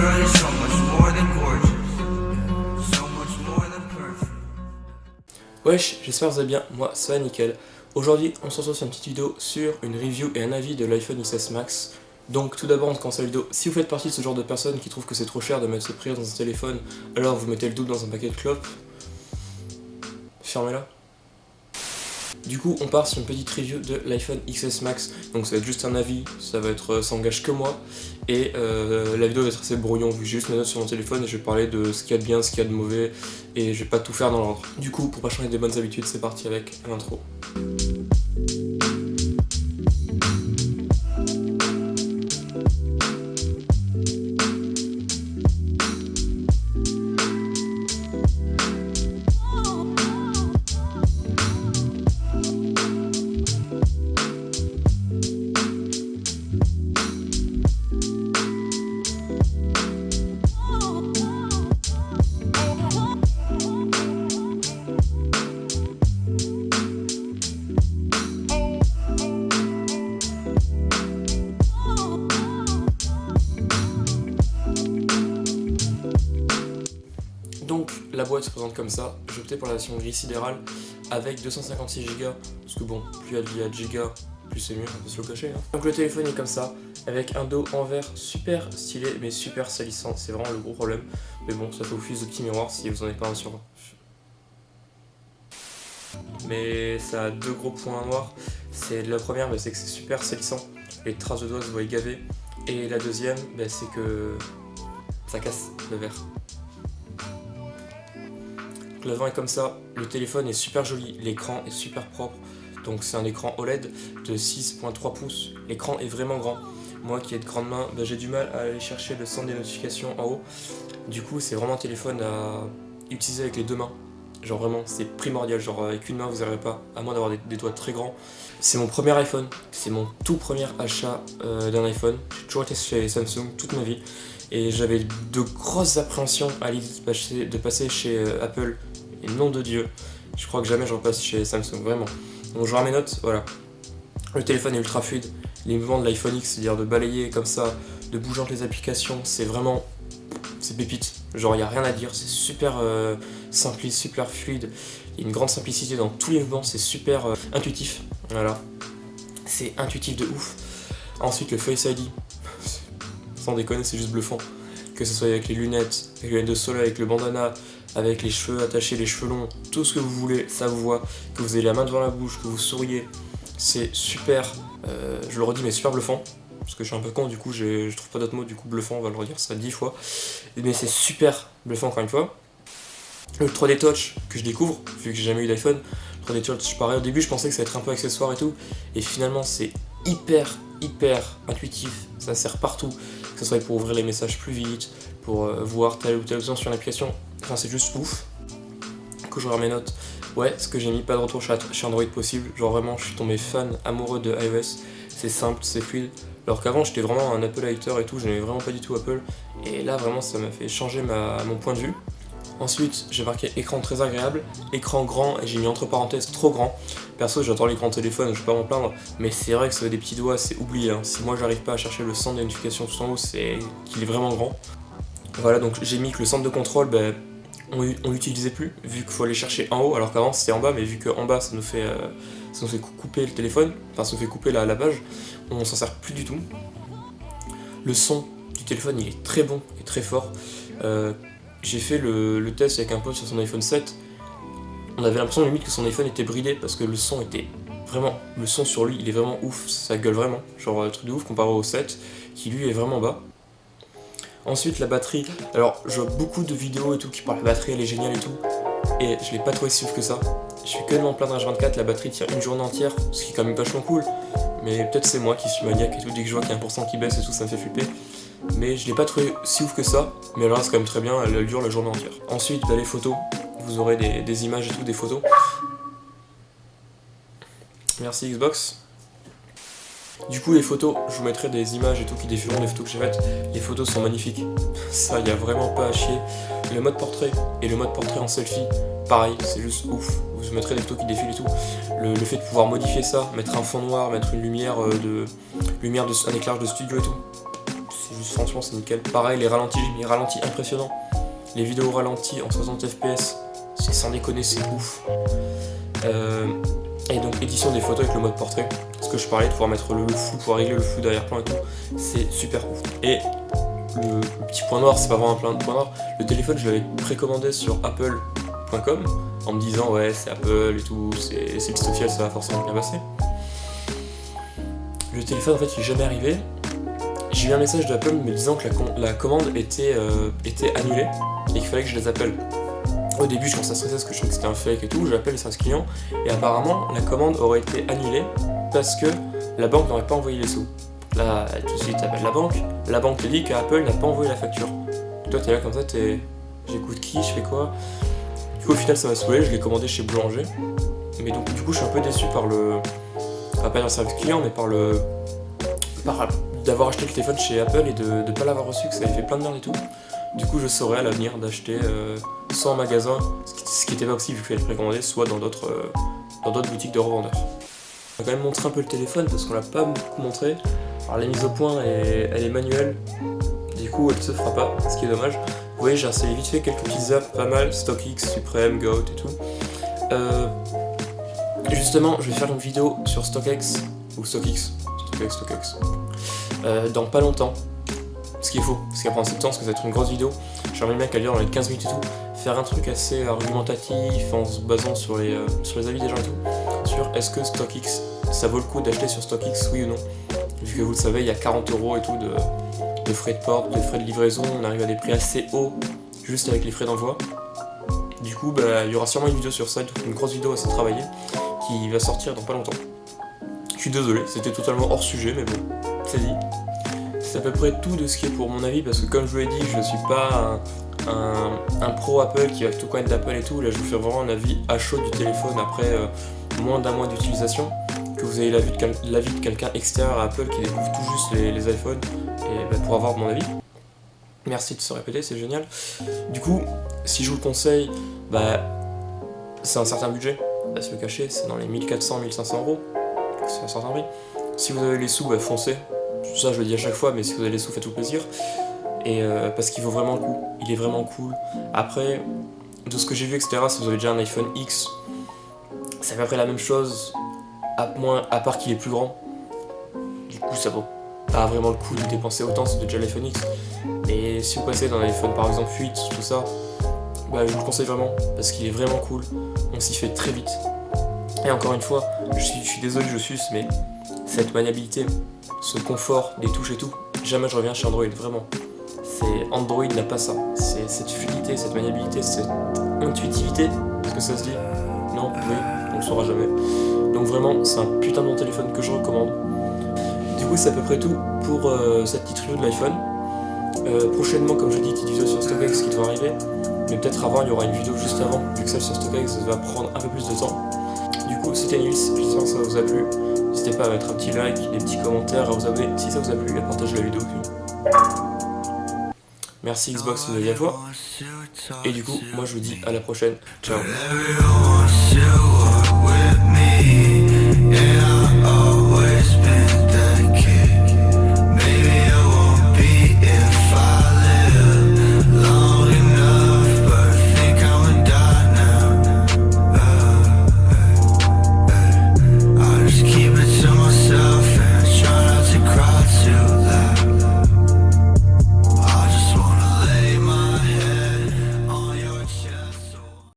girl, you're so much more than gorgeous, so much more than perfect. Wesh, j'espère que vous allez bien, moi ça va nickel. Aujourd'hui on se retrouve sur une petite vidéo sur une review et un avis de l'iPhone XS Max. Donc tout d'abord on commence la vidéo, si vous faites partie de ce genre de personnes qui trouvent que c'est trop cher de mettre ce prix dans un téléphone, alors vous mettez le double dans un paquet de clopes, fermez-la. Du coup on part sur une petite review de l'iPhone XS Max, donc ça va être juste un avis, ça engage que moi, et la vidéo va être assez brouillon vu que j'ai juste mes notes sur mon téléphone et je vais parler de ce qu'il y a de bien, ce qu'il y a de mauvais, et je vais pas tout faire dans l'ordre. Du coup pour pas changer des bonnes habitudes, c'est parti avec l'intro. Donc la boîte se présente comme ça, j'ai opté pour la version gris sidéral avec 256 Go, parce que bon, plus il y a de gigas, plus c'est mieux, on peut se le cacher. Donc le téléphone est comme ça, avec un dos en verre super stylé mais super salissant, c'est vraiment le gros problème. Mais bon, ça fait office de petit miroir si vous en avez pas un sur. Mais ça a deux gros points noirs. C'est la première, c'est que c'est super salissant, les traces de doigts se voient gavées. Et la deuxième, c'est que ça casse le verre. L'avant est comme ça, le téléphone est super joli, l'écran est super propre, donc c'est un écran OLED de 6.3 pouces, l'écran est vraiment grand. Moi qui ai de grandes mains, j'ai du mal à aller chercher le centre des notifications en haut, du coup c'est vraiment un téléphone à utiliser avec les deux mains, genre vraiment c'est primordial, genre avec une main vous n'arriverez pas, à moins d'avoir des doigts très grands. C'est mon premier iPhone, c'est mon tout premier achat d'un iPhone, j'ai toujours été chez Samsung toute ma vie, et j'avais de grosses appréhensions à l'idée de passer chez Apple. Et nom de Dieu, je crois que jamais je repasse chez Samsung, vraiment. Donc je rends mes notes, voilà. Le téléphone est ultra fluide, les mouvements de l'iPhone X, c'est-à-dire de balayer comme ça, de bouger entre les applications, c'est vraiment, c'est pépite. Genre il n'y a rien à dire, c'est super simpliste, super fluide. Il y a une grande simplicité dans tous les mouvements, c'est super intuitif, voilà. C'est intuitif de ouf. Ensuite le Face ID, sans déconner c'est juste bluffant. Que ce soit avec les lunettes de soleil, avec le bandana, avec les cheveux attachés, les cheveux longs, tout ce que vous voulez, ça vous voit, que vous ayez la main devant la bouche, que vous souriez, c'est super, je le redis, mais super bluffant, parce que je suis un peu con, du coup je trouve pas d'autres mots, du coup bluffant, on va le redire ça 10 fois, mais c'est super bluffant encore une fois. Le 3D Touch que je découvre, vu que j'ai jamais eu d'iPhone, 3D Touch pareil, au début je pensais que ça allait être un peu accessoire et tout, et finalement c'est hyper intuitif, ça sert partout, que ce soit pour ouvrir les messages plus vite, pour voir telle ou telle option sur une application, enfin c'est juste ouf. Que je regarde mes notes, ouais, ce que j'ai mis, pas de retour chez Android possible, genre vraiment je suis tombé fan amoureux de iOS, c'est simple, c'est fluide, alors qu'avant j'étais vraiment un Apple hater et tout, je n'aimais vraiment pas du tout Apple, et là vraiment ça m'a fait changer mon point de vue. Ensuite, j'ai marqué écran très agréable, écran grand, et j'ai mis entre parenthèses trop grand. Perso, j'adore l'écran de téléphone, je vais pas m'en plaindre, mais c'est vrai que ça a des petits doigts, c'est oublié. Hein. Si moi j'arrive pas à chercher le centre des notifications tout en haut, c'est qu'il est vraiment grand. Voilà, donc j'ai mis que le centre de contrôle, on l'utilisait plus, vu qu'il faut aller chercher en haut, alors qu'avant c'était en bas, mais vu qu'en bas ça nous fait couper le téléphone, enfin ça nous fait couper la page, on s'en sert plus du tout. Le son du téléphone, il est très bon et très fort. J'ai fait le test avec un pote sur son iPhone 7, on avait l'impression limite que son iPhone était bridé parce que le son sur lui il est vraiment ouf, ça gueule vraiment, genre un truc de ouf comparé au 7 qui lui est vraiment bas. Ensuite la batterie, alors je vois beaucoup de vidéos et tout qui parlent de la batterie, elle est géniale et tout, et je l'ai pas trouvé si ouf que ça. Je fais que de m'en plaindre H24, la batterie tient une journée entière, ce qui est quand même vachement cool, mais peut-être c'est moi qui suis maniaque et tout, dès que je vois qu'il y a 1% qui baisse et tout ça me fait flipper. Mais je l'ai pas trouvé si ouf que ça, mais elle reste quand même très bien, elle dure la journée entière. Ensuite, les photos, vous aurez des images et tout, des photos. Merci Xbox. Du coup, les photos, je vous mettrai des images et tout qui défileront des photos que j'ai faites. Les photos sont magnifiques, ça, y a vraiment pas à chier. Le mode portrait et le mode portrait en selfie, pareil, c'est juste ouf. Vous mettrez des photos qui défilent et tout. Le fait de pouvoir modifier ça, mettre un fond noir, mettre une lumière un éclairage de studio et tout. C'est juste franchement c'est nickel. Pareil, les ralentis, j'ai mis les ralentis impressionnants. Les vidéos ralenties en 60 fps, c'est sans déconner, c'est ouf. Et donc édition des photos avec le mode portrait, parce que je parlais de pouvoir mettre le flou, pouvoir régler le flou d'arrière-plan et tout, c'est super ouf. Et le petit point noir, c'est pas vraiment un point noir, le téléphone je l'avais précommandé sur apple.com en me disant ouais c'est Apple et tout, c'est pistofiel, ça va forcément bien passer. Le téléphone en fait il est jamais arrivé. J'ai eu un message d'Apple me disant que la commande était annulée et qu'il fallait que je les appelle. Au début je commençais à stresser parce que je trouvais que c'était un fake et tout, j'appelle le service client et apparemment la commande aurait été annulée parce que la banque n'aurait pas envoyé les sous. Là tout de suite t'appelles la banque te dit qu'Apple n'a pas envoyé la facture. Toi t'es là comme ça, j'écoute qui, je fais quoi. Du coup au final ça m'a saoulé, je l'ai commandé chez Boulanger. Mais donc du coup je suis un peu déçu par pas le service client mais par d'avoir acheté le téléphone chez Apple et de ne pas l'avoir reçu, que ça avait fait plein de merde et tout. Du coup je saurais à l'avenir d'acheter soit en magasin, ce qui était pas possible vu qu'il fallait le précommander, soit dans d'autres boutiques de revendeurs. On va quand même montrer un peu le téléphone parce qu'on l'a pas beaucoup montré. Alors la mise au point elle est manuelle, du coup elle se fera pas, ce qui est dommage. Vous voyez j'ai installé vite fait quelques petites apps pas mal, StockX, Supreme, Goat et tout. Justement je vais faire une vidéo sur StockX, ou StockX, dans pas longtemps. Ce qui est faux, parce qu'elle prend assez de temps, parce que ça va être une grosse vidéo. J'aimerais bien qu'elle dure dans les 15 minutes et tout. Faire un truc assez argumentatif en se basant sur les avis des gens et tout. Sur est-ce que StockX, ça vaut le coup d'acheter sur StockX, oui ou non. Vu que vous le savez, il y a 40 € et tout de frais de port, de frais de livraison. On arrive à des prix assez hauts, juste avec les frais d'envoi. Du coup, il y aura sûrement une vidéo sur ça, une grosse vidéo assez travaillée, qui va sortir dans pas longtemps. Je suis désolé, c'était totalement hors sujet, mais bon, c'est dit. C'est à peu près tout de ce qui est pour mon avis, parce que comme je vous l'ai dit, je ne suis pas un pro Apple qui va tout connaître d'Apple et tout. Là je vous fais vraiment un avis à chaud du téléphone après moins d'un mois d'utilisation, que vous ayez l'avis de quelqu'un extérieur à Apple qui découvre tout juste les iPhones, et pour avoir mon avis. Merci de se répéter, c'est génial. Du coup, si je vous le conseille, c'est un certain budget, à se le cacher, c'est dans les 1400-1500 €, c'est un certain prix. Si vous avez les sous, foncez. Ça je le dis à chaque fois, mais si vous avez les sous, faites-vous plaisir. Et parce qu'il vaut vraiment le coup, il est vraiment cool. Après, de ce que j'ai vu, etc., si vous avez déjà un iPhone X, c'est à peu près la même chose, à part qu'il est plus grand. Du coup, ça vaut pas vraiment le coup de dépenser autant si vous avez déjà l'iPhone X. Et si vous passez dans un iPhone par exemple 8, tout ça, je vous le conseille vraiment, parce qu'il est vraiment cool, on s'y fait très vite. Et encore une fois, je suis désolé, je suce, mais cette maniabilité, ce confort des touches et tout, jamais je reviens chez Android, vraiment. Android n'a pas ça, c'est cette fluidité, cette maniabilité, cette intuitivité, est-ce que ça se dit? Non? Oui, on le saura jamais. Donc vraiment, c'est un putain de bon téléphone que je recommande. Du coup, c'est à peu près tout pour cette petite review de l'iPhone. Prochainement, comme je dis, petite vidéo sur StockX qui doit arriver, mais peut-être avant, il y aura une vidéo juste avant, vu que celle sur StockX va prendre un peu plus de temps. Du coup, c'était Nils, j'espère que ça vous a plu. N'hésitez pas à mettre un petit like, des petits commentaires, à vous abonner si ça vous a plu et à partager la vidéo. Merci Xbox une deuxième fois. Et du coup, moi je vous dis à la prochaine. Ciao.